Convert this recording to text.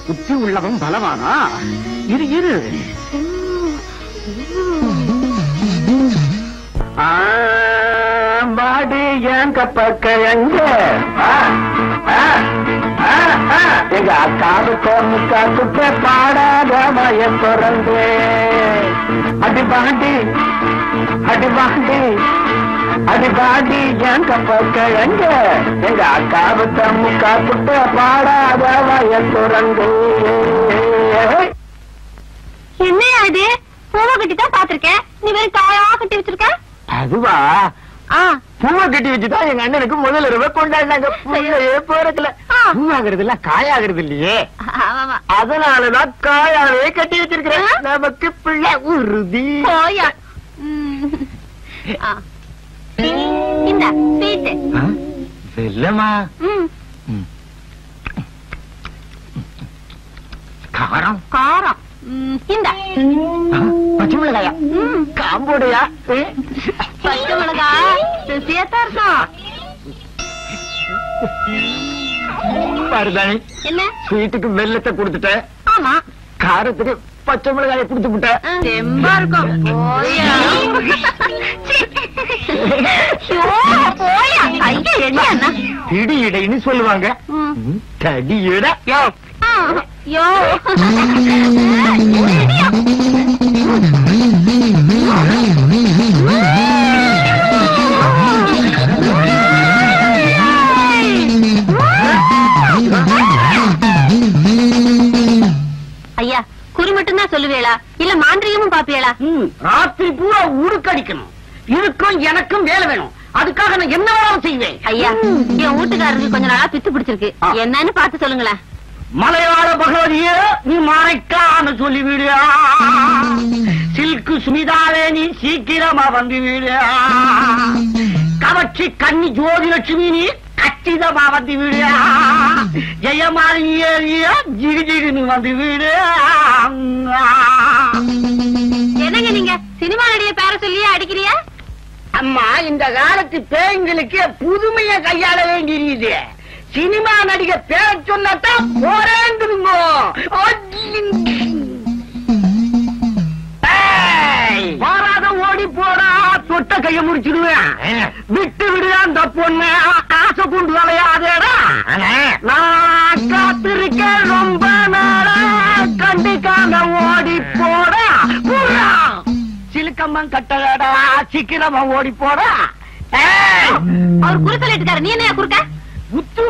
புத்தி உள்ளவன் பலவானா? இரு இரு. பாடி என் கப்பக்கிழங்க எங்க அக்காவுக்கு முக்காவுக்கு பாடாத மயம் பிறந்து அடி பாண்டி அடி பாண்டி அடி பாடி என் கப்பக்கிழங்க எங்க அக்காவுக்கு முக்காவுக்கு பாடாத மயம் பிறந்து. என்னையா இது? பூவை கட்டி தான் பாத்திருக்கேன், நீ வேற காயா கட்டி வச்சிருக்க. அதுவா? பூவை கட்டி வச்சுதான் எங்க அண்ணனுக்கு முதல் ரூபாய் கொண்டாடினாங்க. பூவையே போறதுல பூவாகிறது இல்ல, காயாகிறது இல்லையே, அதனாலதான் காயாவே கட்டி வச்சிருக்கிறேன். நமக்கு பிள்ளை உறுதி. இந்த ஸ்வீட் வெல்லமா? காரம் காரம். இந்த பச்சை மிளகாயா? காம்போடையா? பச்சை மிளகா ருசியாத்தான் இருக்கும். பாருதானே, என்ன ஸ்வீட்டுக்கு வெல்லத்தை கொடுத்துட்டேன், ஆமா காரத்துக்கு பச்சை மிளகாய கொடுத்து விட்டேன். தெம்பா இருக்கும். போயா போயா. ஐயா என்ன அண்ணா இடி இடைன்னு சொல்லுவாங்க, தடி இட. யோ ஐயா, குறி மட்டும் தான் சொல்லுவேளா இல்ல மாந்திரிகமும் பாப்பியலா? ராத்திரி பூரா உடுக்கடிக்கணும். இதுக்கும் எனக்கும் வேலை வேணும். அதுக்காக நான் என்ன வேணாலும் செய்வேன். ஐயா, என் வீட்டுக்காரருக்கு கொஞ்ச நாளா பித்து பிடிச்சிருக்கு, என்னன்னு பார்த்து சொல்லுங்களேன். மலையாள பகவதிய நீ மறைக்காம சொல்லிவிடு. சில்கு சுமிதாவே நீ சீக்கிரமா வந்து விடு. கவர்ச்சி கன்னி ஜோதிலட்சுமி நீ கச்சிதமா வந்து விடு. ஜெயமாலிய ஜிகு ஜிகுன்னு வந்து விடு. என்னங்க நீங்க சினிமா நடிகை பேர சொல்லியே அடிக்கிறியா? அம்மா, இந்த காலத்து பேய்களுக்கு புதுமைய கையாள வேண்டியது. சினிமா நடிகை பேர சொன்னதான் போறேங்குதுங்க. வாராத ஓடி போடா, தொட்ட கைய முடிச்சிடுவேன். விட்டு விடுதா அந்த பொண்ணு, ஆசை கொண்டு வளையாதேடா. நான் காத்திருக்க ரொம்ப நேரா, கண்டிக்காம ஓடி போடா. சிலுக்கம்மன் கட்டடா, சீக்கிரமா ஓடி போடா. அவர் குறுக்கல் இட்டுக்காரு, நீ என்ன குறுக்க? முத்து